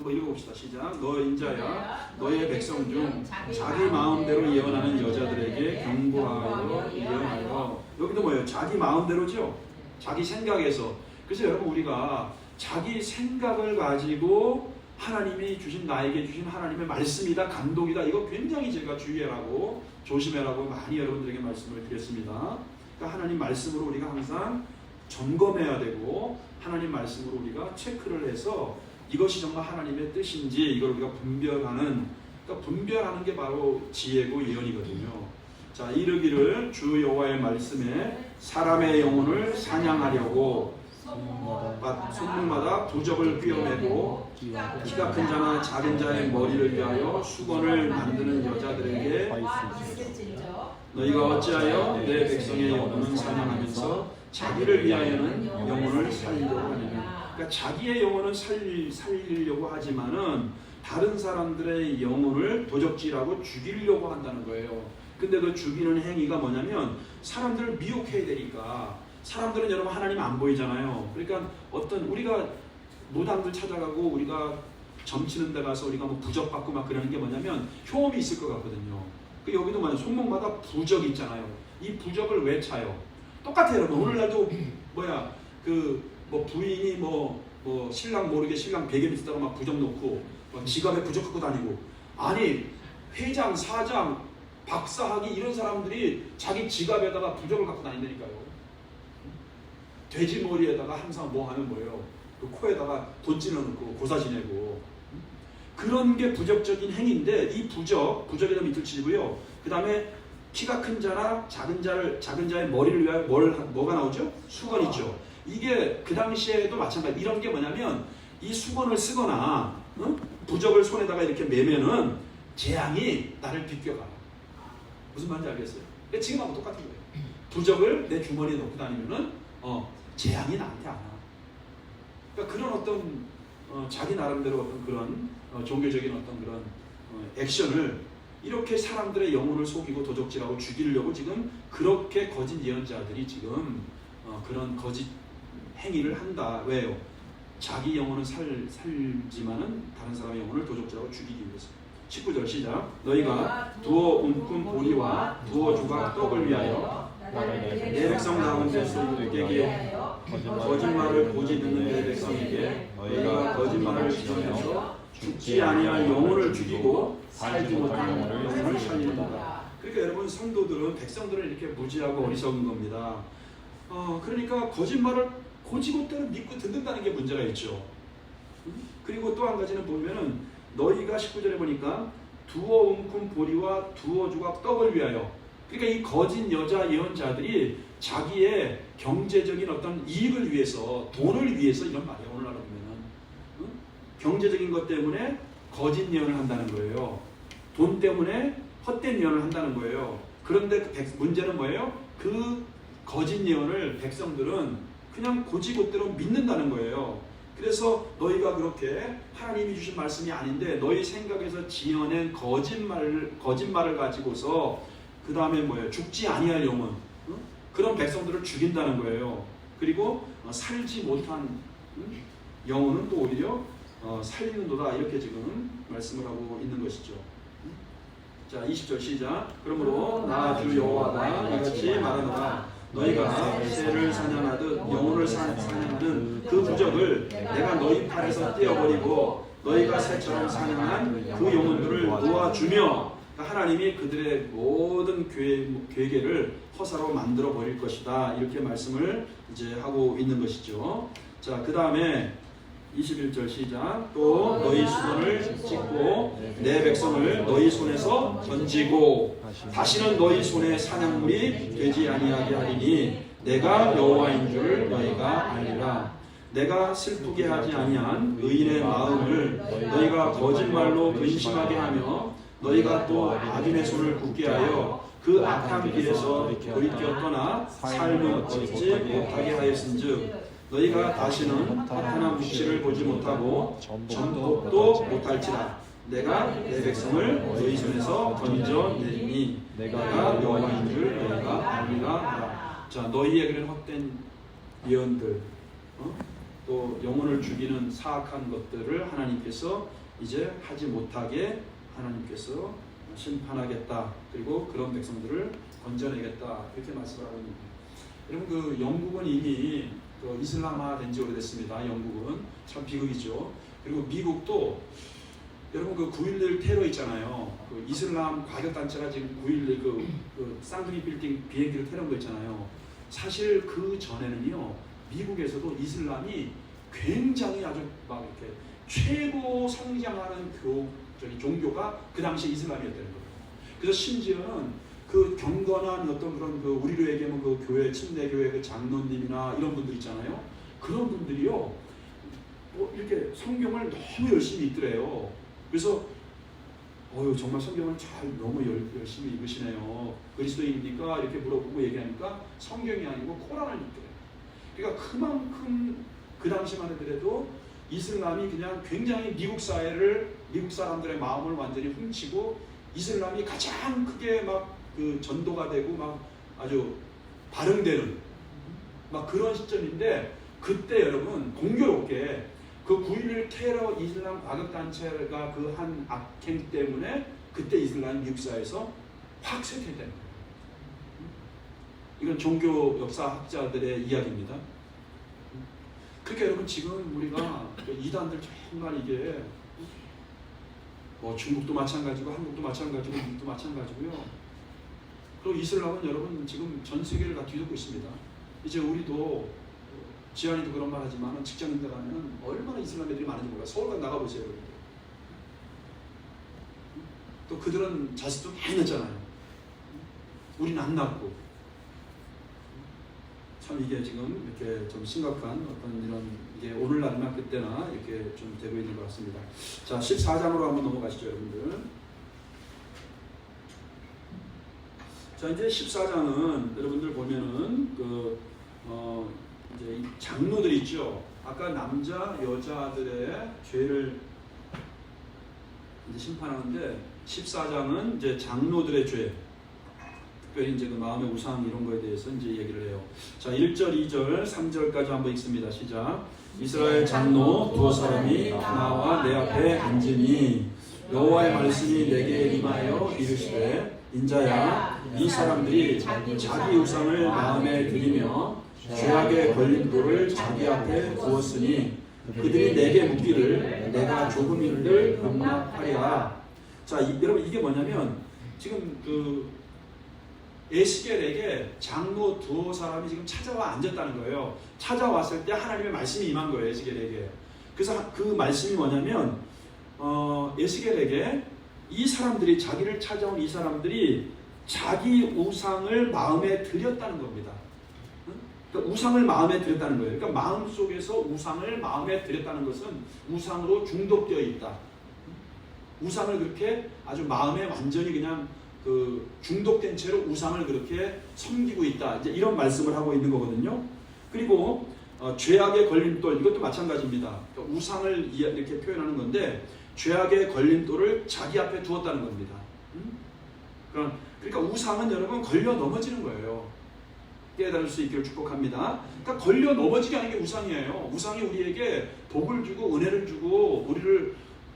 한번 읽어봅시다. 시작. 너 인자야 너의 백성 중 자기 마음대로 예언하는 여자들에게 경고하여 예언하여. 여기도 뭐예요? 자기 마음대로죠. 자기 생각에서. 그래서 여러분 우리가 자기 생각을 가지고 하나님이 주신 나에게 주신 하나님의 말씀이다 감동이다 이거 굉장히 제가 주의하라고 조심해라고 많이 여러분들에게 말씀을 드렸습니다. 그러니까 하나님 말씀으로 우리가 항상 점검해야 되고 하나님 말씀으로 우리가 체크를 해서 이것이 정말 하나님의 뜻인지 이걸 우리가 분별하는 그러니까 분별하는 게 바로 지혜고 예언이거든요. 자 이르기를 주 여호와의 말씀에 사람의 영혼을 사냥하려고 손목마다 부적을 꿰어매고 키가 큰 자나 작은 자의 머리를 위하여 수건을 만드는 여자들에게 너희가 어찌하여 내 백성의 영혼은 사냥하면서 자기를 위하여는 영혼을 살리려고 하느냐. 그러니까 자기의 영혼은 살리려고 하지만은 다른 사람들의 영혼을 도적질하고 죽이려고 한다는 거예요. 근데 그 죽이는 행위가 뭐냐면 사람들을 미혹해야 되니까. 사람들은 여러분 하나님 안 보이잖아요. 그러니까 어떤 우리가 무당들 찾아가고 우리가 점치는 데 가서 우리가 뭐 부적 받고 막 그러는 게 뭐냐면 효험이 있을 것 같거든요. 그 여기도 뭐냐 손목마다 부적 있잖아요. 이 부적을 왜 차요? 똑같아요. 여러분. 오늘날도 뭐야 그 뭐 부인이 뭐 신랑 모르게 신랑 베개 밑에다가 막 부적 놓고 막 지갑에 부적 갖고 다니고 아니 회장 사장 박사학위 이런 사람들이 자기 지갑에다가 부적을 갖고 다닌다니까요. 돼지 머리에다가 항상 뭐 하면 뭐예요? 그 코에다가 돈 찔러놓고 고사 지내고 그런 게 부적적인 행위인데 이 부적에다 밑을 치고요. 그 다음에 키가 큰 자나 작은 자의 머리를 위하여 뭐가 나오죠? 수건이죠. 이게 그 당시에도 마찬가지. 이런 게 뭐냐면 이 수건을 쓰거나 부적을 손에다가 이렇게 매면은 재앙이 나를 비껴가. 무슨 말인지 알겠어요? 지금하고 똑같은 거예요. 부적을 내 주머니에 넣고 다니면은 재앙이 나한테 안 와. 그러니까 그런 어떤 자기 나름대로 어떤 그런 종교적인 어떤 그런 액션을 이렇게 사람들의 영혼을 속이고 도적질하고 죽이려고 지금 그렇게 거짓 예언자들이 지금 그런 거짓 행위를 한다. 왜요? 자기 영혼은 살지만은 다른 사람의 영혼을 도적질하고 죽이기 위해서. 19절 시작. 너희가 두어 움큼 보리와 두어 조각 떡을 위하여 내 백성 가운데서 유대에게 거짓말을 고지 듣는 내 백성에게 너희가 거짓말을 지어내서 죽지 아니할 영혼을 죽이고 살지 못하는 영혼을 살리는다. 그러니까 여러분 성도들은 백성들을 이렇게 무지하고 어리석은 겁니다. 그러니까 거짓말을 고지고대로 믿고 듣는다는 게 문제가 있죠. 그리고 또 한 가지는 보면은 너희가 19절에 보니까 두어 움큼 보리와 두어 조각 떡을 위하여. 그러니까 이 거짓 여자 예언자들이 자기의 경제적인 어떤 이익을 위해서 돈을 위해서 이런 말이에요. 오늘날로 보면은 경제적인 것 때문에 거짓 예언을 한다는 거예요. 돈 때문에 헛된 예언을 한다는 거예요. 그런데 문제는 뭐예요? 그 거짓 예언을 백성들은 그냥 고지고대로 믿는다는 거예요. 그래서 너희가 그렇게 하나님이 주신 말씀이 아닌데 너희 생각에서 지어낸 거짓말을 가지고서 그 다음에 뭐예요? 죽지 아니할 영혼. 그런 백성들을 죽인다는 거예요. 그리고 살지 못한 영혼은 또 오히려 살리는도다. 이렇게 지금 말씀을 하고 있는 것이죠. 자 20절 시작. 그러므로 나 주 여호와가 이같이 말하노라. 너희가 새를 사냥하듯 영혼을 사냥하는 그 부적을 내가 너희 팔에서 떼어버리고 너희가 새처럼 사냥한 그 영혼들을 놓아주며 하나님이 그들의 모든 괴계를 허사로 만들어 버릴 것이다. 이렇게 말씀을 이제 하고 있는 것이죠. 자, 그 다음에 21절 시작. 또 너희 수건을 찢고 내 백성을 너희 손에서 던지고 다시는 너희 손에 사냥물이 되지 아니하게 하리니 내가 여호와인 줄 너희가 알리라. 내가 슬프게 하지 아니한 의인의 마음을 너희가 거짓말로 근심하게 하며 너희가 또 악인의 손을 굳게 하여 그 악한 길에서 돌이켜 떠나 삶을 얻지 못하게 하였은즉 너희가 다시는 나타난 묵시를 보지 못하고 전복도 못할지라. 내가 내 백성을 너희 손에서 던져내리니 내가 여호와인 줄 너희가 알리라. 자, 너희의 그런 헛된 예언들, 또 영혼을 죽이는 사악한 것들을 하나님께서 이제 하지 못하게 하나님께서 심판하겠다. 그리고 그런 백성들을 건져내겠다. 이렇게 말씀하고 있는 거예요. 여러분 그 영국은 이미 그 이슬람화 된 지 오래됐습니다. 영국은 참 비극이죠. 그리고 미국도 여러분 그 9.11 테러 있잖아요. 그 이슬람 과격단체가 지금 9.11 그 쌍둥이 빌딩 비행기를 테러한 거 있잖아요. 사실 그 전에는요 미국에서도 이슬람이 굉장히 아주 막 이렇게 최고 성장하는 종교가 그 당시 이슬람이었다는 거예요. 그래서 심지어는 그 경건한 어떤 그런 그 우리로 얘기하면 그 교회 침례 교회 그 장로님이나 이런 분들 있잖아요. 그런 분들이요 뭐 이렇게 성경을 너무 열심히 읽더래요. 그래서 정말 성경을 너무 열심히 읽으시네요. 그리스도인입니까? 이렇게 물어보고 얘기하니까 성경이 아니고 코란을 읽더래요. 그러니까 그만큼 그 당시만 하더라도 이슬람이 그냥 굉장히 미국 사람들의 마음을 완전히 훔치고 이슬람이 가장 크게 막 그 전도가 되고 막 아주 발흥되는 막 그런 시점인데 그때 여러분 공교롭게 그 9.11 테러 이슬람 과격단체가 그 한 악행 때문에 그때 이슬람이 미국 사회에서 확 쇠퇴된 거예요. 이건 종교 역사학자들의 이야기입니다. 그러니까 여러분 지금 우리가 이단들 정말 이게 뭐 중국도 마찬가지고 한국도 마찬가지고 미국도 마찬가지고요. 그리고 이슬람은 여러분 지금 전 세계를 다 뒤덮고 있습니다. 이제 우리도 지한이도 그런 말 하지만 직장인들 가면 얼마나 이슬람 애들이 많은지 몰라요. 서울 나가보세요. 여러분들. 또 그들은 자식도 많이 낳잖아요. 우리는 안 낳고. 참 이게 지금 이렇게 좀 심각한 어떤 이런 이게 오늘날이나 그때나 이렇게 좀 되고 있는 것 같습니다. 자, 14장으로 한번 넘어가시죠, 여러분들. 자, 이제 14장은 여러분들 보면은 이제 장로들 있죠. 아까 남자, 여자들의 죄를 이제 심판하는데 14장은 이제 장로들의 죄, 특별히 이제 그 마음의 우상 이런 거에 대해서 이제 얘기를 해요. 자, 1절, 2절, 3절까지 한번 읽습니다. 시작. 이스라엘 장로 두어 사람이 나와 내 앞에 앉으니 여호와의 말씀이 내게 임하여 이르시되 인자야, 이 사람들이 자기 우상을 마음에 들이며 죄악에 걸린 돌을 자기 앞에 두었으니 그들이 내게 묻기를 내가 조금이를 용납하리라. 자, 여러분 이게 뭐냐면 지금 그 에스겔에게 장로 두어 사람이 지금 찾아와 앉았다는 거예요. 찾아왔을 때 하나님의 말씀이 임한 거예요, 에스겔에게. 그래서 그 말씀이 뭐냐면 에스겔에게 이 사람들이 자기를 찾아온 이 사람들이 자기 우상을 마음에 들였다는 겁니다. 그러니까 우상을 마음에 들였다는 거예요. 그러니까 마음속에서 우상을 마음에 들였다는 것은 우상으로 중독되어 있다. 우상을 그렇게 아주 마음에 완전히 그냥 그 중독된 채로 우상을 그렇게 섬기고 있다. 이제 이런 말씀을 하고 있는 거거든요. 그리고 죄악의 걸림돌 이것도 마찬가지입니다. 그러니까 우상을 이렇게 표현하는 건데 죄악의 걸림돌을 자기 앞에 두었다는 겁니다. 그러니까 우상은 여러분 걸려 넘어지는 거예요. 깨달을 수 있기를 축복합니다. 그러니까 걸려 넘어지게 하는 게 우상이에요. 우상이 우리에게 복을 주고 은혜를 주고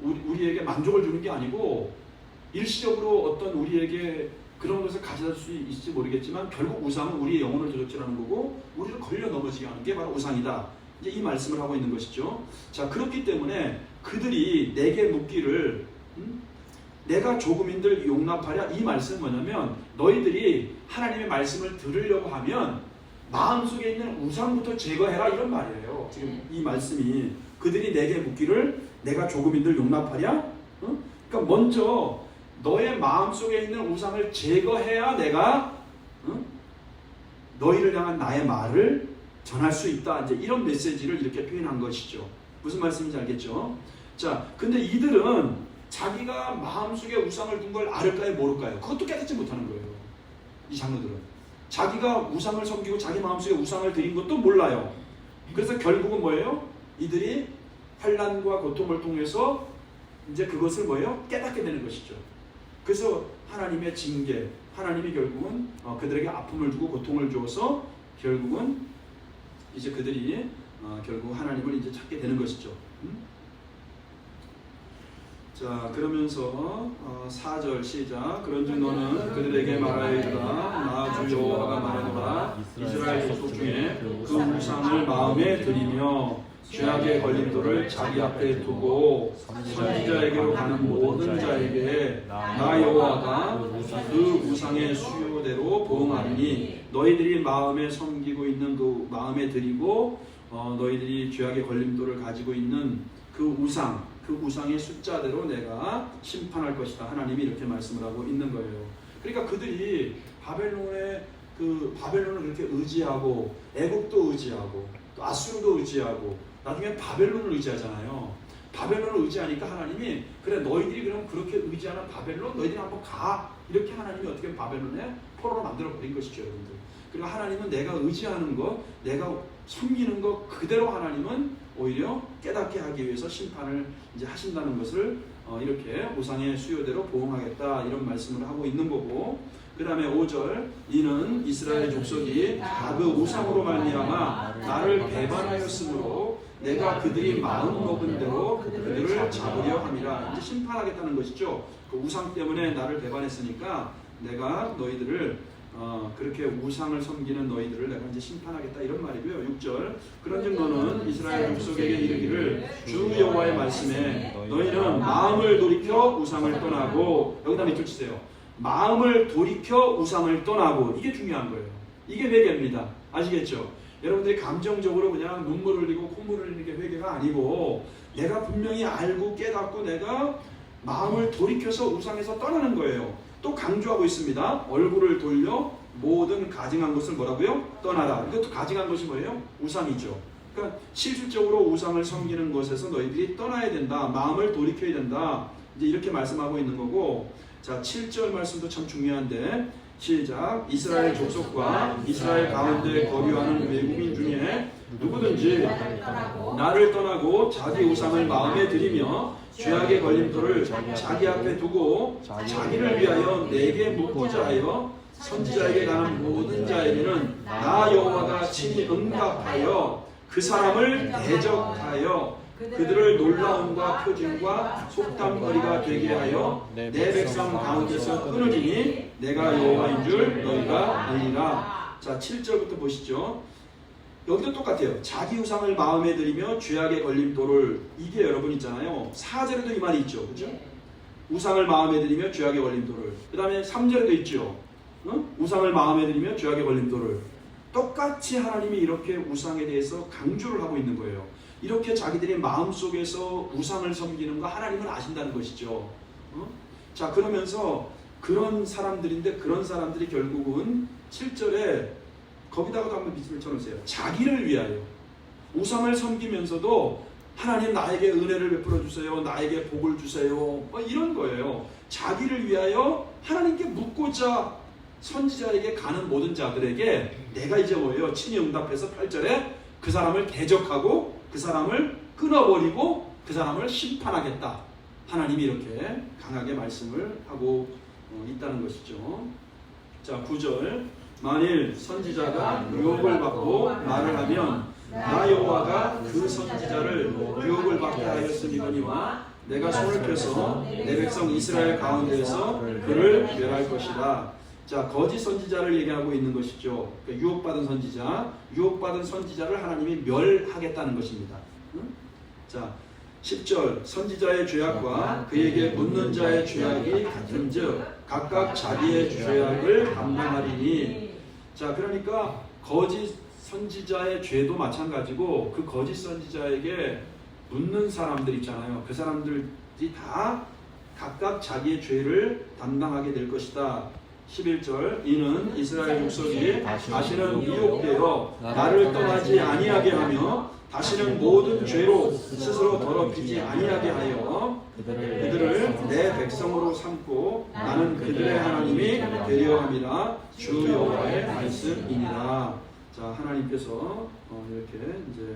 우리에게 만족을 주는 게 아니고 일시적으로 어떤 우리에게 그런 것을 가져다 수 있을지 모르겠지만 결국 우상은 우리의 영혼을 도적질하는 거고 우리를 걸려 넘어지게 하는 게 바로 우상이다. 이제 이 말씀을 하고 있는 것이죠. 자, 그렇기 때문에 그들이 내게 묻기를 내가 조금인들 용납하랴. 이 말씀은 뭐냐면 너희들이 하나님의 말씀을 들으려고 하면 마음속에 있는 우상부터 제거해라 이런 말이에요. 지금 이 말씀이 그들이 내게 묻기를 내가 조금인들 용납하랴. 그러니까 먼저 너의 마음속에 있는 우상을 제거해야 내가 너희를 향한 나의 말을 전할 수 있다. 이제 이런 메시지를 이렇게 표현한 것이죠. 무슨 말씀인지 알겠죠? 자, 근데 이들은 자기가 마음속에 우상을 둔 걸 알을까요? 모를까요? 그것도 깨닫지 못하는 거예요. 이 장로들은. 자기가 우상을 섬기고 자기 마음속에 우상을 드린 것도 몰라요. 그래서 결국은 뭐예요? 이들이 환난과 고통을 통해서 이제 그것을 뭐예요? 깨닫게 되는 것이죠. 그래서 하나님의 징계, 하나님이 결국은 그들에게 아픔을 주고 고통을 주어서 결국은 이제 그들이 결국 하나님을 이제 찾게 되는 것이죠. 자, 그러면서 4절 시작. 그런즉 너는 그들에게 말하여이르라 나 주 여호와가 말하노라 이스라엘 족속 중에 그 우상을 마음에 들이며 죄악의 걸림돌을 자기 앞에 두고 선지자에게로 가는 모든 자에게 나 여호와가 그 우상의 수요대로 보응하리니 너희들이 마음에 섬기고 있는 그 마음에 들이고 너희들이 죄악의 걸림돌을 가지고 있는 그 우상의 숫자대로 내가 심판할 것이다. 하나님이 이렇게 말씀을 하고 있는 거예요. 그러니까 그들이 바벨론을 그렇게 의지하고 애국도 의지하고 또 아수르도 의지하고 나중에 바벨론을 의지하잖아요. 바벨론을 의지하니까 하나님이 그래 너희들이 그럼 그렇게 의지하는 바벨론 너희들이 한번 가 이렇게 하나님이 어떻게 바벨론에 포로로 만들어 버린 것이죠, 여러분들. 그리고 하나님은 내가 의지하는 것, 내가 섬기는 것 그대로 하나님은 오히려 깨닫게 하기 위해서 심판을 이제 하신다는 것을 이렇게 우상의 수요대로 보응하겠다 이런 말씀을 하고 있는 거고, 그 다음에 5절 이는 이스라엘 족속이 다 그 우상으로 말미암아 나를 배반하였으므로 내가 그들이 마음 먹은 대로 그들을 잡으려 함이라. 이제 심판하겠다는 것이죠. 그 우상 때문에 나를 배반했으니까 내가 너희들을 그렇게 우상을 섬기는 너희들을 내가 이제 심판하겠다 이런 말이고요. 6절 그런즉 너는 이스라엘 족속에게 이르기를 주 여호와의 말씀에 너희는 마음을 돌이켜 우상을 떠나고, 여기다 밑줄 치세요. 마음을 돌이켜 우상을 떠나고. 이게 중요한 거예요. 이게 회개입니다. 아시겠죠? 여러분들이 감정적으로 그냥 눈물 흘리고 콧물 흘리는 게 회개가 아니고 내가 분명히 알고 깨닫고 내가 마음을 돌이켜서 우상에서 떠나는 거예요. 또 강조하고 있습니다. 얼굴을 돌려 모든 가증한 것을 뭐라고요? 떠나라. 이것도 가증한 것이 뭐예요? 우상이죠. 그러니까 실질적으로 우상을 섬기는 것에서 너희들이 떠나야 된다. 마음을 돌이켜야 된다. 이제 이렇게 말씀하고 있는 거고, 자 7절 말씀도 참 중요한데 시작. 이스라엘 족속과 이스라엘 가운데 거류하는 외국인 중에 누구든지 나를 떠나고 자기 우상을 마음에 들이며 죄악의 걸림돌을 자기 앞에 두고 자기를 위하여 내게 묻고자 하여 선지자에게 가는 모든 자에게는 나 여호와가 친히 응답하여 그 사람을 대적하여 그들을 놀라움과 표징과 속담거리가 되게 하여 내 백성 가운데서 끊으리니 내가 여호와인 줄 너희가 알리라. 자 7절부터 보시죠. 여기도 똑같아요. 자기 우상을 마음에 들이며 죄악의 걸림돌을, 이게 여러분 있잖아요. 4절에도 이 말이 있죠. 그렇죠? 우상을 마음에 들이며 죄악의 걸림돌을. 그 다음에 3절에도 있죠. 우상을 마음에 들이며 죄악의 걸림돌을. 똑같이 하나님이 이렇게 우상에 대해서 강조를 하고 있는 거예요. 이렇게 자기들이 마음속에서 우상을 섬기는 거 하나님은 아신다는 것이죠. 자 그러면서 그런 사람들인데 그런 사람들이 결국은 7절에 거기다가도 한번 밑줄 쳐놓으세요. 자기를 위하여 우상을 섬기면서도 하나님 나에게 은혜를 베풀어 주세요. 나에게 복을 주세요. 뭐 이런 거예요. 자기를 위하여 하나님께 묻고자 선지자에게 가는 모든 자들에게 내가 이제 뭐예요? 친히 응답해서 8절에 그 사람을 대적하고 그 사람을 끊어버리고 그 사람을 심판하겠다. 하나님이 이렇게 강하게 말씀을 하고 있다는 것이죠. 자 9절 만일 선지자가 유혹을 받고 말을 하면 나 여호와가 그 선지자를 유혹을 받게 하였음이거니와 내가 손을 펴서 내 백성 이스라엘 가운데에서 그를 멸할 것이다. 자 거짓 선지자를 얘기하고 있는 것이죠. 그러니까 유혹받은 선지자를 하나님이 멸하겠다는 것입니다. 자 10절 선지자의 죄악과 그에게 묻는 자의 죄악이 같은즉 각각 자기의 죄악을 담당하리니. 자 그러니까 거짓 선지자의 죄도 마찬가지고 그 거짓 선지자에게 묻는 사람들 있잖아요. 그 사람들이 다 각각 자기의 죄를 담당하게 될 것이다. 11절 이는 이스라엘 족속이 다시는 미혹되어 나를 떠나지 아니하게 하며 다시는 모든 죄로 스스로 더럽히지 아니하게 하여 그들을 내 백성으로 삼고 나는 그들의 하나님이 되려 함이라. 주 여호와의 말씀이니라. 자 하나님께서 이렇게 이제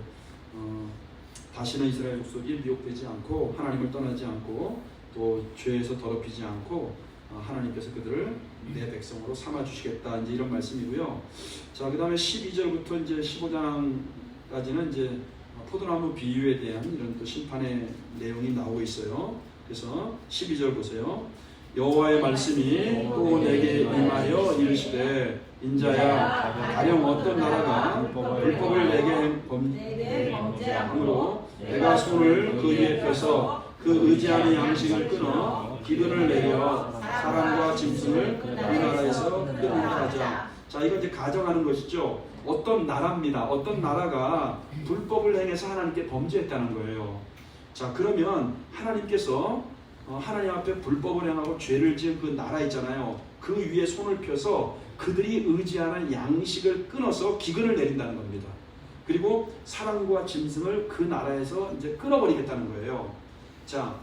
다시는 이스라엘 족속이 미혹되지 않고 하나님을 떠나지 않고 또 죄에서 더럽히지 않고 하나님께서 그들을 내 백성으로 삼아 주시겠다. 이제 이런 말씀이고요. 자, 그다음에 12절부터 이제 15장까지는 이제 포도나무 비유에 대한 이런 또 심판의 내용이 나오고 있어요. 그래서 12절 보세요. 여호와의 말씀이 또 내게 임하여 이르시되 인자야 가령 어떤 나라가 불법을 내게 범죄함으로 내가 손을 그 위에 펴서 그 의지하는 양식을 끊어 기근을 내려 사람과 짐승을 그 나라에서 끊게 하자. 자, 이거 이제 가정하는 것이죠. 어떤 나라입니다. 어떤 나라가 불법을 행해서 하나님께 범죄했다는 거예요. 자, 그러면 하나님께서 하나님 앞에 불법을 행하고 죄를 지은 그 나라 있잖아요. 그 위에 손을 펴서 그들이 의지하는 양식을 끊어서 기근을 내린다는 겁니다. 그리고 사람과 짐승을 그 나라에서 이제 끊어버리겠다는 거예요. 자,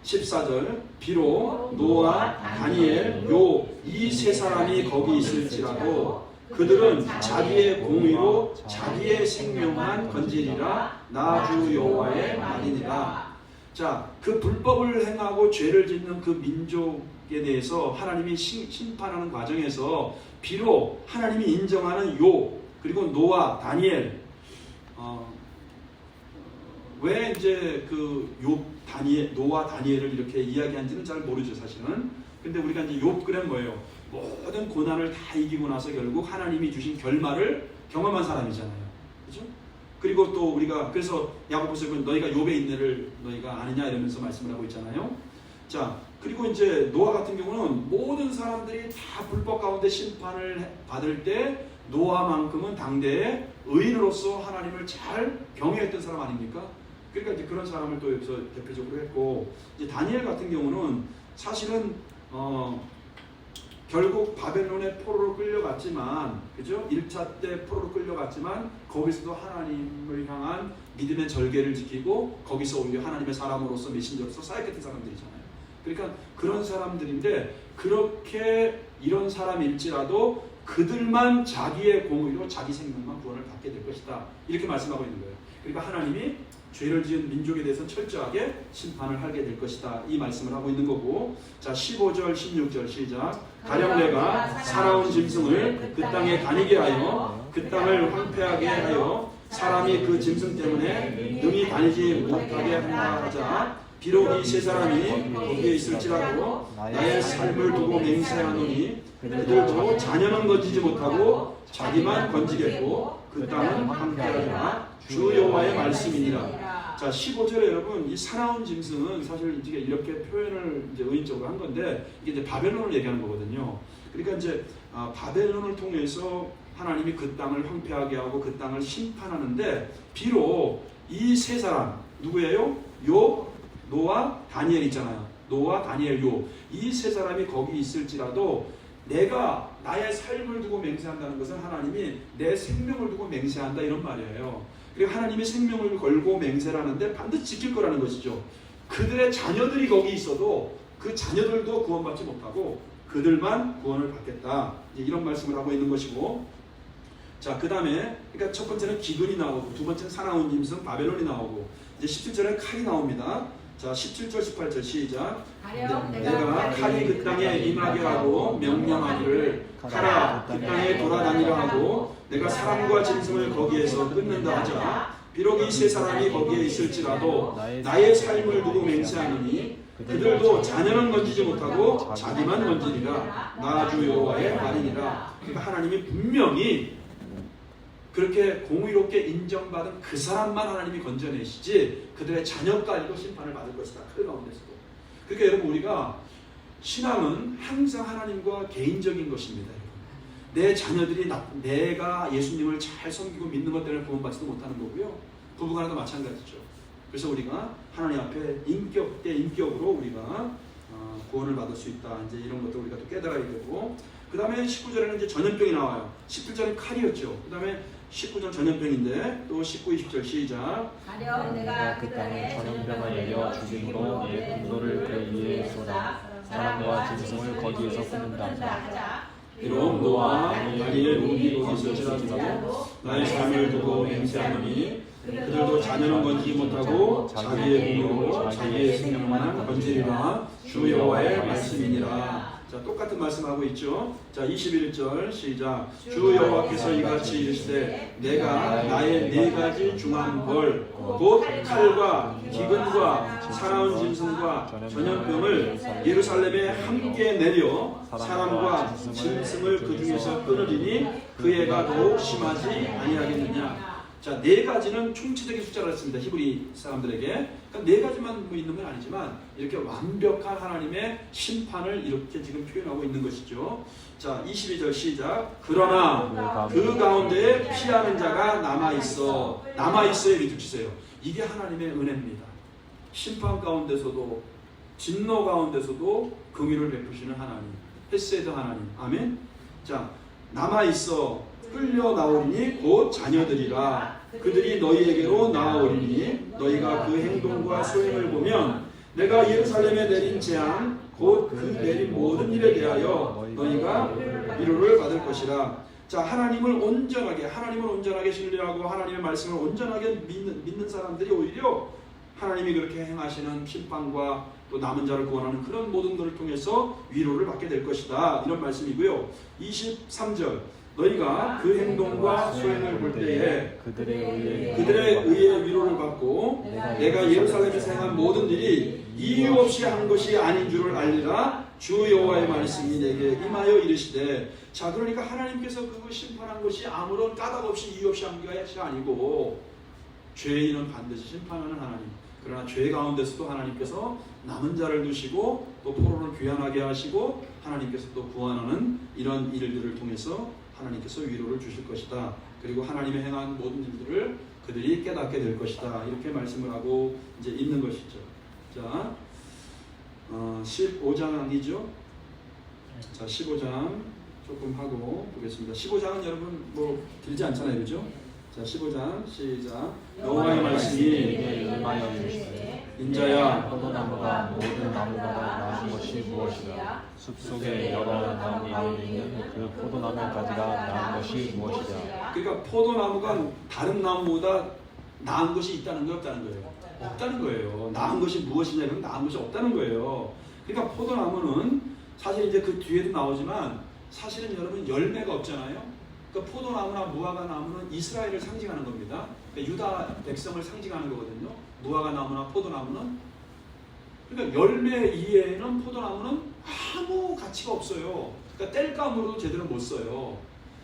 14절 비록 노아, 다니엘, 요 이 세 사람이 거기 있을지라도 그들은 자기의 공의로 자기의 생명만 건지리라 나 주 여호와의 말이니라. 자, 그 불법을 행하고 죄를 짓는 그 민족에 대해서 하나님이 심판하는 과정에서 비록 하나님이 인정하는 요 그리고 노아, 다니엘 왜 이제 그 노아, 다니엘을 이렇게 이야기한지는 잘 모르죠, 사실은. 근데 우리가 이제 욥글은 뭐예요? 모든 고난을 다 이기고 나서 결국 하나님이 주신 결말을 경험한 사람이잖아요. 그죠? 그리고 또 우리가 그래서 야고보서 너희가 욥의 인내를 너희가 아느냐 이러면서 말씀을 하고 있잖아요. 자, 그리고 이제 노아 같은 경우는 모든 사람들이 다 불법 가운데 심판을 받을 때 노아만큼은 당대의 의인으로서 하나님을 잘 경외했던 사람 아닙니까? 그러니까 이제 그런 사람을 또 여기서 대표적으로 했고, 이제 다니엘 같은 경우는 사실은 결국 바벨론의 포로로 끌려갔지만, 그죠? 1차 때 포로로 끌려갔지만 거기서도 하나님을 향한 믿음의 절개를 지키고 거기서 오히려 하나님의 사람으로서 메신저로서 사역했던 사람들이잖아요. 그러니까 그런 사람들인데 그렇게 이런 사람일지라도 그들만 자기의 공의로 자기 생명만 구원을 받게 될 것이다. 이렇게 말씀하고 있는 거예요. 그러니까 하나님이 죄를 지은 민족에 대해서 철저하게 심판을 하게 될 것이다. 이 말씀을 하고 있는 거고, 자 15절 16절 시작. 가령 내가 살아온 짐승을 그 땅에 다니게 하여 그 땅을 황폐하게 하여 사람이 그 짐승 때문에 능히 다니지 못하게 한다 하자. 비록 이 세 사람이 거기에 있을지라도 나의 삶을 두고 맹세하노니 그들도 자녀는 건지지 못하고 자기만 건지겠고 그 땅은 황폐하리라 주 여호와의 말씀이니라. 자 15절에 여러분 이 살아온 짐승은 사실 이제 이렇게 표현을 이제 의인적으로 한 건데 이게 이제 바벨론을 얘기하는 거거든요. 그러니까 이제 바벨론을 통해서 하나님이 그 땅을 황폐하게 하고 그 땅을 심판하는데 비록 이 세 사람 누구예요? 욥, 노아, 다니엘 있잖아요. 노아, 다니엘, 욥 이 세 사람이 거기 있을지라도 내가 나의 삶을 두고 맹세한다는 것은 하나님이 내 생명을 두고 맹세한다 이런 말이에요. 그리고 하나님이 생명을 걸고 맹세를 하는데 반드시 지킬 거라는 것이죠. 그들의 자녀들이 거기 있어도 그 자녀들도 구원받지 못하고 그들만 구원을 받겠다. 이런 말씀을 하고 있는 것이고, 자 그 다음에 그러니까 첫 번째는 기근이 나오고 두 번째는 사나운 짐승 바벨론이 나오고 이제 17절에 칼이 나옵니다. 자 17절 18절 시작. 내가 칼이 그 땅에 임하게 하고 명령하기를 칼아 그 땅에 돌아다니라 하고 내가 사람과 짐승을 거기에서 끊는다 하자. 비록 이 세 사람이 거기에 있을지라도 나의 삶을 두고 맹세하느니 그들도 자녀는 건지지 못하고 자기만 건지리라 나 주 여호와의 말이니라. 그러니까 하나님이 분명히 그렇게 공의롭게 인정받은 그 사람만 하나님이 건져내시지 그들의 자녀까지도 심판을 받을 것이다. 그 가운데서도. 그러니까 여러분 우리가 신앙은 항상 하나님과 개인적인 것입니다. 내 자녀들이 내가 예수님을 잘 섬기고 믿는 것 때문에 구원받지도 못하는 거고요. 부부간에도 마찬가지죠. 그래서 우리가 하나님 앞에 인격으로 우리가 구원을 받을 수 있다. 이제 이런 것도 우리가 또 깨달아야 되고, 그 다음에 19절에는 이제 전염병이 나와요. 17절은 칼이었죠. 그 다음에 19절 전염병인데 또 19, 20절 시작. 가령 내가 그 땅에 전염병을 내려 죽임으로 내 분노를 그 위에 쏟아 사람과 짐승을 거기에서 끊는다 하자. 비록 노아, 다니엘, 욥이 거기 있을지라도 나의 삶을 두고 맹세하노니 그들도 자녀는 건지지 못하고 자기의 공의로 자기의 생명만 건지리라 주 여호와의 말씀이니라. 자 자, 똑같은 말씀하고 있죠. 자, 21절 시작. 주 여호와께서 이같이 이르시되 내가 나의 네 가지 중한 벌 곧 칼과 기근과 사나운 짐승과 전염병을 예루살렘에 함께 내려 사람과 짐승을 그 중에서 끊으리니 그 해가 더욱 심하지 아니하겠느냐. 자, 네 가지는 총체적인 숫자를 했습니다. 히브리 사람들에게. 그러니까 네 가지만 뭐 있는 건 아니지만 이렇게 완벽한 하나님의 심판을 이렇게 지금 표현하고 있는 것이죠. 자, 22절 시작. 그러나 그 가운데에 피하는 자가 남아있어에 밑줄 치세요. 이게 하나님의 은혜입니다. 심판 가운데서도 진노 가운데서도 긍휼을 베푸시는 하나님, 헤세드 하나님. 아멘. 자, 남아있어 끌려 나오리니 곧 자녀들이라. 그들이 너희에게로 나아오리니 너희가 그 행동과 소행을 보면 내가 예루살렘에 내린 재앙 곧 그 내린 모든 일에 대하여 너희가 위로를 받을 것이라. 자, 하나님을 온전하게 신뢰하고 하나님의 말씀을 온전하게 믿는 사람들이 오히려 하나님이 그렇게 행하시는 심판과 또 남은 자를 구원하는 그런 모든 것을 통해서 위로를 받게 될 것이다. 이런 말씀이고요. 23절 너희가 그 행동과 소행을 볼 때에 그들의 의에 위로를 받고 내가 예루살렘에서 행한 모든 일이 이유 없이 한 것이 아닌 줄을 알리라. 주 여호와의 말씀이 내게 임하여 이르시되. 자, 그러니까 하나님께서 그거 심판한 것이 아무런 까닭 없이 이유 없이 한 것이 아니고 죄인은 반드시 심판하는 하나님. 그러나 죄 가운데서도 하나님께서 남은 자를 두시고 또 포로를 귀환하게 하시고 하나님께서 또 구원하는 이런 일들을 통해서 하나님께서 위로를 주실 것이다. 그리고 하나님의 행한 모든 일들을 그들이 깨닫게 될 것이다. 이렇게 말씀을 하고 이제 있는 것이죠. 자, 15장이죠. 자, 15장 조금 하고 보겠습니다. 15장은 여러분 뭐 길지 않잖아요, 그죠? 자, 15장 시작. 여호와의 말씀이 인자야 포도나무가 모든 나무보다 나은 것이 무엇이냐? 숲속에 여러 나무가 있는 그 포도나무 가지가 나은 것이 무엇이냐? 그러니까 포도나무가 다른 나무보다 나은 것이 있다는 거 없다는 거예요. 없다는 거예요. 나은 것이 무엇이냐? 그럼 나은 것이 없다는 거예요. 그러니까 포도나무는 사실 이제 그 뒤에도 나오지만 사실은 여러분 열매가 없잖아요. 그러니까 포도나무나 무화과 나무는 이스라엘을 상징하는 겁니다. 그러니까 유다 백성을 상징하는 거거든요. 무화과 나무나 포도나무는. 그러니까 열매 이외에는 포도나무는 아무 가치가 없어요. 그러니까 땔감으로도 제대로 못 써요.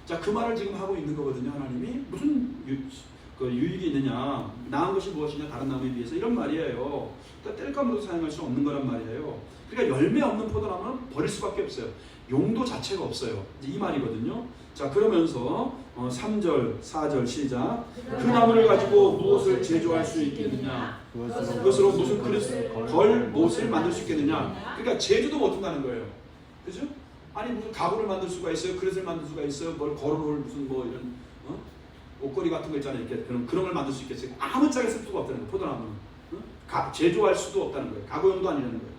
자, 그 말을 지금 하고 있는 거거든요. 하나님이 무슨 유익이 있느냐, 나은 것이 무엇이냐 다른 나무에 비해서, 이런 말이에요. 그러니까 땔감으로도 사용할 수 없는 거란 말이에요. 그러니까 열매 없는 포도나무는 버릴 수밖에 없어요. 용도 자체가 없어요. 이 말이거든요. 자, 그러면서 3절, 4절 시작. 그 나무를 가지고 무엇을 제조할 수 있겠느냐? 그것으로 무슨 걸 못을 만들 수 있겠느냐? 그러니까 제조도 못한다는 거예요. 그죠? 아니 무슨 가구를 만들 수가 있어요. 그릇을 만들 수가 있어요. 뭘 걸어놓을 무슨 뭐 이런 옷걸이 같은 거 있잖아요. 이렇게 그런 걸 만들 수 있겠어요. 아무짝에 쓸 수가 없다는 거예요. 포도나무는. 제조할 수도 없다는 거예요. 가구용도 아니라는 거예요.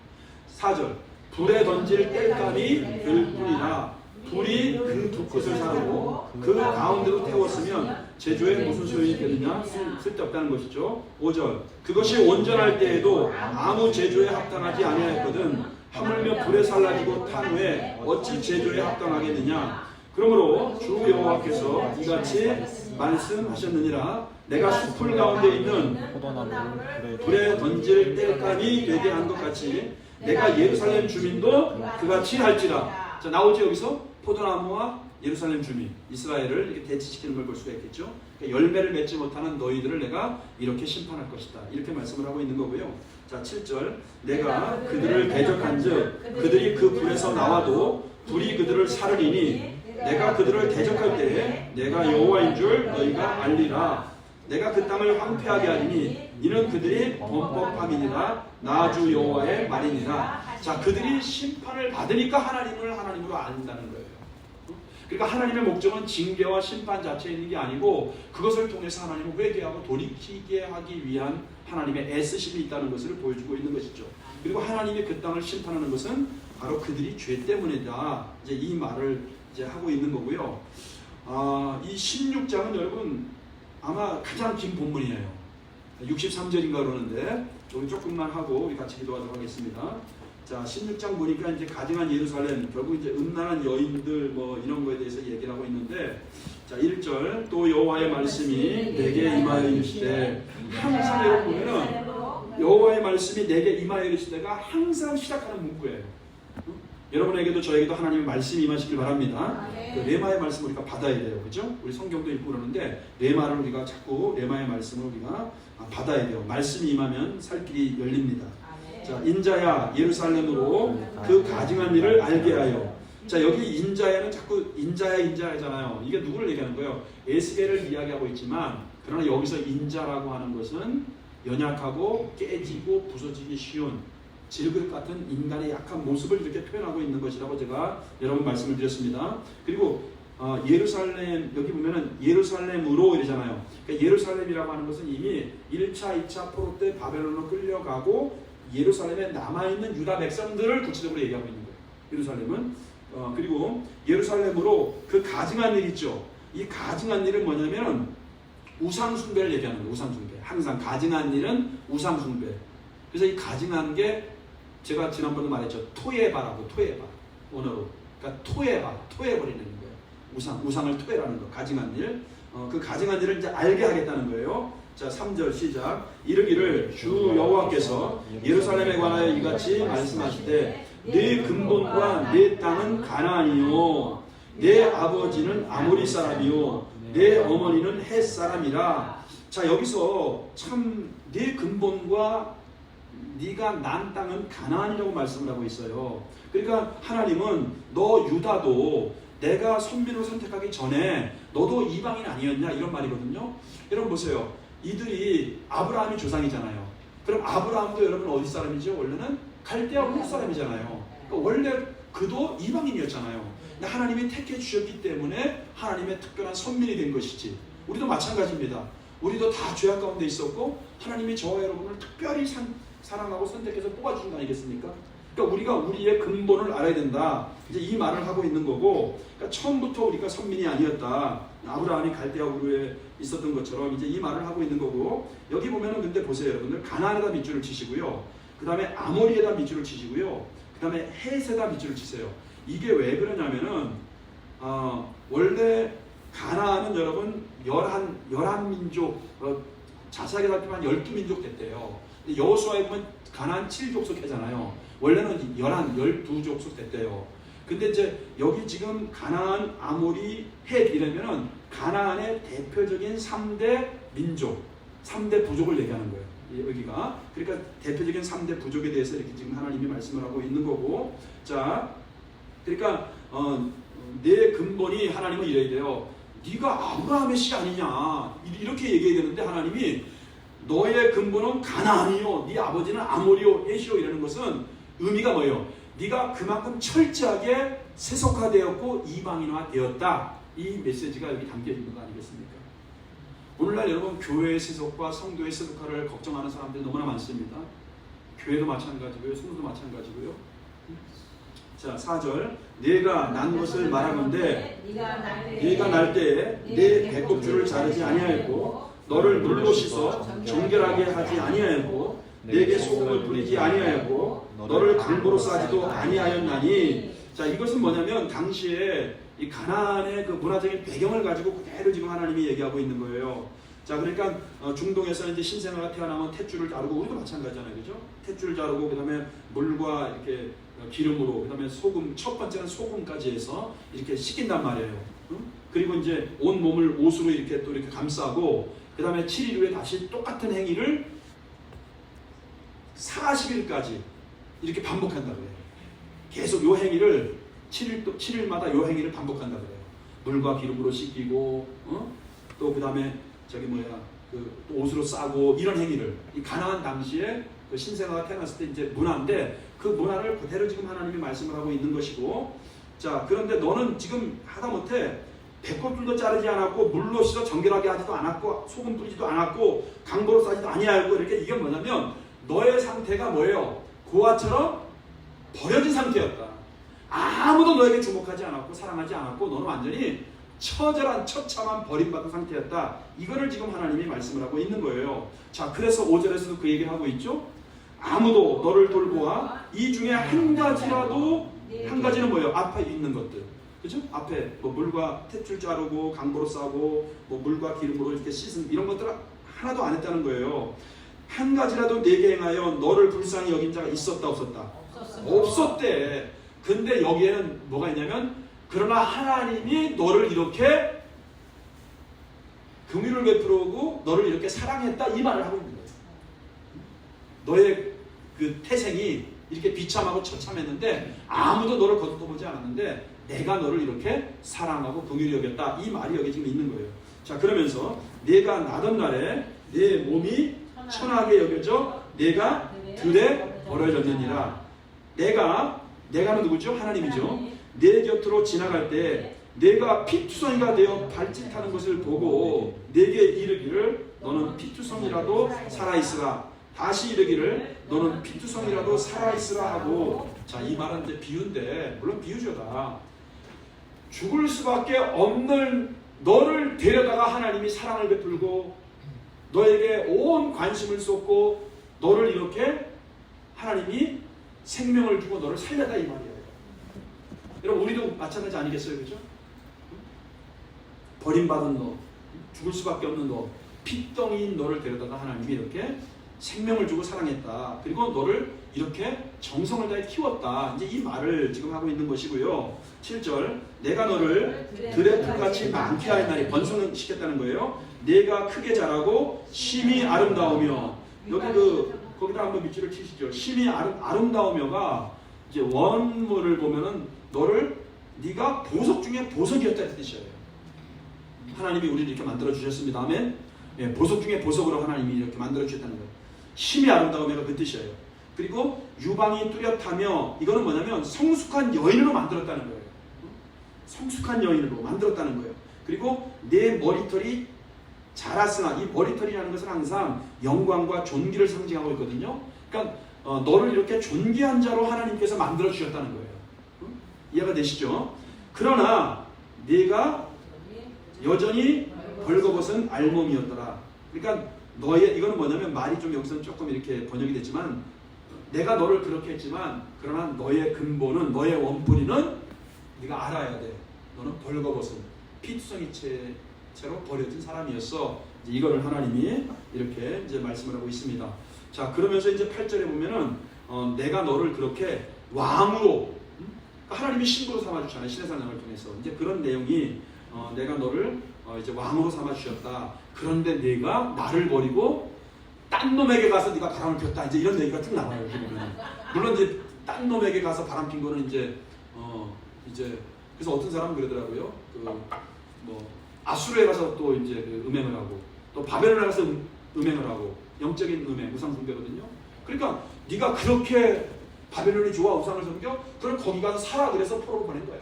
4절. 불에 던질 땔감이 될 뿐이라. 불이 그 두 끝을 자르고 그 가운데로 태웠으면 제조에 무슨 소용이 있겠느냐? 쓸데없다는 것이죠. 5절. 그것이 온전할 때에도 아무 제조에 합당하지 아니하였거든. 하물며 불에 살라지고 탄 후에 어찌 제조에 합당하겠느냐? 그러므로 주 여호와께서 이같이 말씀하셨느니라. 내가 숲풀 가운데 있는 불에 던질 땔감이 되게 한 것 같이 내가 예루살렘 주민도 그같이 할지라. 자, 나오죠 여기서? 포도나무와 예루살렘 주민, 이스라엘을 이렇게 대치시키는 걸 볼 수가 있겠죠. 그러니까 열매를 맺지 못하는 너희들을 내가 이렇게 심판할 것이다. 이렇게 말씀을 하고 있는 거고요. 자, 7절. 내가 그들을 대적한즉 그들이 그 불에서 나와도 불이 그들을 사르리니 내가 그들을 대적할 때에 내가 여호와인 줄 너희가 알리라. 내가 그 땅을 황폐하게 하리니 이는 그들이 범법함이니라. 나 주 여호와의 말이니라. 자, 그들이 심판을 받으니까 하나님을 하나님으로 안다는 거예요. 그러니까 하나님의 목적은 징계와 심판 자체에 있는 게 아니고 그것을 통해서 하나님을 회개하고 돌이키게 하기 위한 하나님의 애쓰심이 있다는 것을 보여주고 있는 것이죠. 그리고 하나님이 그 땅을 심판하는 것은 바로 그들이 죄 때문이다. 이제 이 말을 이제 하고 있는 거고요. 이 16장은 여러분 아마 가장 긴 본문이에요. 63절인가 그러는데 우리 조금만 하고 우리 같이 기도하도록 하겠습니다. 자, 16장 보니까 이제 가증한 예루살렘, 결국 이제 음란한 여인들 뭐 이런 거에 대해서 얘기를 하고 있는데, 자, 1절, 또 여호와의 말씀이 내게 임하여 이르시되, 항상 여러분 보면은 여호와의 말씀이 내게 임하여 이르시되가 항상 시작하는 문구예요. 여러분에게도 저에게도 하나님의 말씀이 임하시길 바랍니다. 그 레마의 말씀을 우리가 받아야 돼요. 그죠? 우리 성경도 읽고 그러는데 레마를 우리가 자꾸 레마의 말씀을 우리가 받아야 돼요. 말씀이 임하면 살 길이 열립니다. 자, 인자야 예루살렘으로 그 가증한 일을 알게 하여. 자, 여기 인자야는 자꾸 인자야잖아요. 이게 누구를 얘기하는 거예요? 에스겔을 이야기하고 있지만, 그러나 여기서 인자라고 하는 것은 연약하고 깨지고 부서지기 쉬운 질그릇 같은 인간의 약한 모습을 이렇게 표현하고 있는 것이라고 제가 여러분 말씀을 드렸습니다. 그리고 예루살렘, 여기 보면은 예루살렘으로 이러잖아요. 그러니까 예루살렘이라고 하는 것은 이미 1차, 2차 포로 때 바벨론으로 끌려가고 예루살렘에 남아있는 유다 백성들을 구체적으로 얘기하고 있는 거예요. 예루살렘은. 그리고 예루살렘으로 그 가증한 일 있죠. 이 가증한 일은 뭐냐면 우상숭배를 얘기하는 거예요. 우상숭배. 항상 가증한 일은 우상숭배. 그래서 이 가증한 게 제가 지난번에 말했죠. 토해바라고, 토해바. 언어로. 그러니까 토해버리는 거예요. 우상을 토해라는 거. 가증한 일. 그 가증한 일을 이제 알게 하겠다는 거예요. 자, 3절 시작. 이르기를 주 여호와께서 예루살렘에 관하여 이같이 말씀하시되, 내 근본과 내 땅은 가나안이요, 내 아버지는 아모리 사람이요, 내 어머니는 헷 사람이라. 자, 여기서 참 내 근본과 네가 난 땅은 가나안이라고 말씀을 하고 있어요. 그러니까 하나님은 너 유다도 내가 선민으로 선택하기 전에 너도 이방인 아니었냐, 이런 말이거든요. 여러분 보세요. 이들이 아브라함이 조상이잖아요. 그럼 아브라함도 여러분 어디 사람이죠? 원래는 갈대아 울 사람이잖아요. 그러니까 원래 그도 이방인이었잖아요. 근데 하나님이 택해 주셨기 때문에 하나님의 특별한 선민이 된 것이지. 우리도 마찬가지입니다. 우리도 다 죄악 가운데 있었고 하나님이 저와 여러분을 특별히 사랑하고 선택해서 뽑아주신 거 아니겠습니까? 그러니까 우리가 우리의 근본을 알아야 된다. 이제 이 말을 하고 있는 거고, 그러니까 처음부터 우리가 선민이 아니었다. 아브라함이 갈대아 우르에 있었던 것처럼 이제 이 말을 하고 있는 거고, 여기 보면은 근데 보세요, 여러분들. 가나안에다 밑줄을 치시고요. 그 다음에 아모리에다 밑줄을 치시고요. 그 다음에 헷에다 밑줄을 치세요. 이게 왜 그러냐면은 원래 가나안은 여러분 11민족, 자세하게 살피면 12민족 됐대요. 여호수아에 보면 가나안 7족속 하잖아요. 원래는 12족속 됐대요. 근데 이제 여기 지금 가나안, 아모리, 헷 이러면은 가나안의 대표적인 3대 민족, 3대 부족을 얘기하는 거예요. 여기가. 그러니까 대표적인 3대 부족에 대해서 이렇게 지금 하나님이 말씀을 하고 있는 거고, 자, 그러니까 내 근본이 하나님은 이래야 돼요. 네가 아브라함의 씨 아니냐, 이렇게 얘기해야 되는데 하나님이 너의 근본은 가나안이요, 네 아버지는 아모리요, 헷이요 이라는 것은 의미가 뭐예요? 네가 그만큼 철저하게 세속화되었고 이방인화 되었다. 이 메시지가 여기 담겨 있는 거 아니겠습니까? 오늘날 여러분 교회의 세속화, 성도의 세속화를 걱정하는 사람들이 너무나 많습니다. 교회도 마찬가지고요, 성도도 마찬가지고요. 자, 4절. 네가 난 것을 말하건대 네가 날 때에 내 배꼽줄을 자르지 아니하였고 너를 물로 씻어 정결하게 하지 아니하였고 내게 소금을 뿌리지 아니하였고 너를 강보로 싸지도 아니하였나니. 자, 이것은 뭐냐면 당시에 이 가나안의 그 문화적인 배경을 가지고 그대로 지금 하나님이 얘기하고 있는 거예요. 자, 그러니까 중동에서 이제 신생아가 태어나면 탯줄을 자르고, 우리도 마찬가지잖아요, 그죠? 탯줄을 자르고 그다음에 물과 이렇게 기름으로, 그다음에 소금, 첫 번째는 소금까지 해서 이렇게 식힌단 말이에요. 그리고 이제 온 몸을 옷으로 이렇게 또 이렇게 감싸고, 그다음에 7일 후에 다시 똑같은 행위를 40일까지 이렇게 반복한다고 해요. 계속 요 행위를 7일마다 요 행위를 반복한다고 해요. 물과 기름으로 씻기고, 또 그다음에 그 옷으로 싸고, 이런 행위를 이 가나안 당시에 그 신생아가 태어났을 때 이제 문화인데, 그 문화를 그대로 지금 하나님이 말씀을 하고 있는 것이고, 자, 그런데 너는 지금 하다못해 배꼽줄도 자르지 않았고 물로 씻어 정결하게 하지도 않았고 소금 뿌리지도 않았고 강보로 싸지도 아니하고, 이렇게 이게 뭐냐면 너의 상태가 뭐예요? 고아처럼 버려진 상태였다. 아무도 너에게 주목하지 않았고 사랑하지 않았고 너는 완전히 처절한 처참한 버림받은 상태였다. 이거를 지금 하나님이 말씀을 하고 있는 거예요. 자, 그래서 5절에서도 그 얘기를 하고 있죠. 아무도 너를 돌보아 이 중에 한 가지라도, 한 가지는 뭐예요? 앞에 있는 것들, 그죠? 앞에 뭐 물과 탯줄 자르고 강보로 싸고 뭐 물과 기름으로 이렇게 씻은 이런 것들 하나도 안 했다는 거예요. 한 가지라도 내게 행하여 너를 불쌍히 여긴 자가 있었다 없었다? 없었대. 근데 여기에는 뭐가 있냐면 그러나 하나님이 너를 이렇게 긍휼을 베풀고 너를 이렇게 사랑했다 이 말을 하고 있는 거예요. 너의 그 태생이 이렇게 비참하고 처참했는데 아무도 너를 거두어보지 않았는데 내가 너를 이렇게 사랑하고 긍휼히 여겼다 이 말이 여기 지금 있는 거예요. 자, 그러면서 내가 나던 날에 내 몸이 천하게 여겨져 내가 들에 버려졌느니라. 내가는 누구죠? 하나님이죠. 내 곁으로 지나갈 때 내가 피투성이가 되어 발짓하는 것을 보고 내게 이르기를 너는 피투성이라도 살아있으라. 다시 이르기를 너는 피투성이라도 살아있으라 하고. 자, 이 말은 이제 비유인데 물론 비유죠 다. 죽을 수밖에 없는 너를 데려다가 하나님이 사랑을 베풀고 너에게 온 관심을 쏟고 너를 이렇게 하나님이 생명을 주고 너를 살렸다 이 말이에요. 여러분 우리도 마찬가지 아니겠어요? 그죠? 버림받은 너, 죽을 수밖에 없는 너, 핏덩이인 너를 데려다가 하나님이 이렇게 생명을 주고 사랑했다. 그리고 너를 이렇게 정성을 다해 키웠다. 이제 이 말을 지금 하고 있는 것이고요. 7절 내가 너를 들의 풀같이 많게 하였나니 번성시켰다는 거예요. 내가 크게 자라고 심히 아름다우며 여기 거기다 한번 밑줄을 치시죠. 심히 아름다우며가 이제 원문을 보면은 너를 네가 보석 중에 보석이었다는 뜻이에요. 하나님이 우리를 이렇게 만들어 주셨습니다. 아멘. 예, 보석 중에 보석으로 하나님이 이렇게 만들어 주셨다는 거예요. 심히 아름다우며가 그 뜻이에요. 그리고 유방이 뚜렷하며 이거는 뭐냐면 성숙한 여인으로 만들었다는 거예요. 성숙한 여인으로 만들었다는 거예요. 그리고 내 머리털이 자랐으나 이 머리털이라는 것은 항상 영광과 존귀를 상징하고 있거든요. 그러니까 너를 이렇게 존귀한 자로 하나님께서 만들어 주셨다는 거예요. 이해가 되시죠? 그러나 네가 여전히 벌거벗은 알몸이었더라. 그러니까 이거는 뭐냐면 말이 좀 여기서는 조금 이렇게 번역이 됐지만 내가 너를 그렇게 했지만 그러나 너의 근본은 너의 원뿌리는 네가 알아야 돼. 너는 벌거벗은 피투성이 채로 버려진 사람이었어. 이제 이거를 하나님이 이렇게 이제 말씀을 하고 있습니다. 자, 그러면서 이제 8절에 보면은 내가 너를 그렇게 왕으로 하나님이 신부로 삼아주잖아요. 신의 사명을 통해서 이제 그런 내용이 내가 너를 이제 왕으로 삼아주셨다. 그런데 네가 나를 버리고 딴 놈에게 가서 네가 바람을 폈다. 이제 이런 얘기가 쭉 나와요. 물론 이제 딴 놈에게 가서 바람 핀 거는 이제 그래서 어떤 사람은 그러더라고요. 아수르에 가서 또 이제 음행을 하고 또 바벨론에 가서 음행을 하고 영적인 음행, 우상 숭배거든요. 그러니까 네가 그렇게 바벨론이 좋아 우상을 섬겨? 그럼 거기 가서 살아 그래서 포로로 보낸 거야.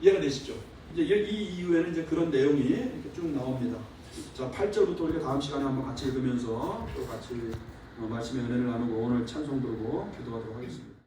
이해가 되시죠? 이제 이 이후에는 이제 그런 내용이 이렇게 쭉 나옵니다. 자, 8절부터 우리가 다음 시간에 한번 같이 읽으면서 또 같이 말씀의 은혜를 나누고 오늘 찬송 부르고 기도하도록 하겠습니다.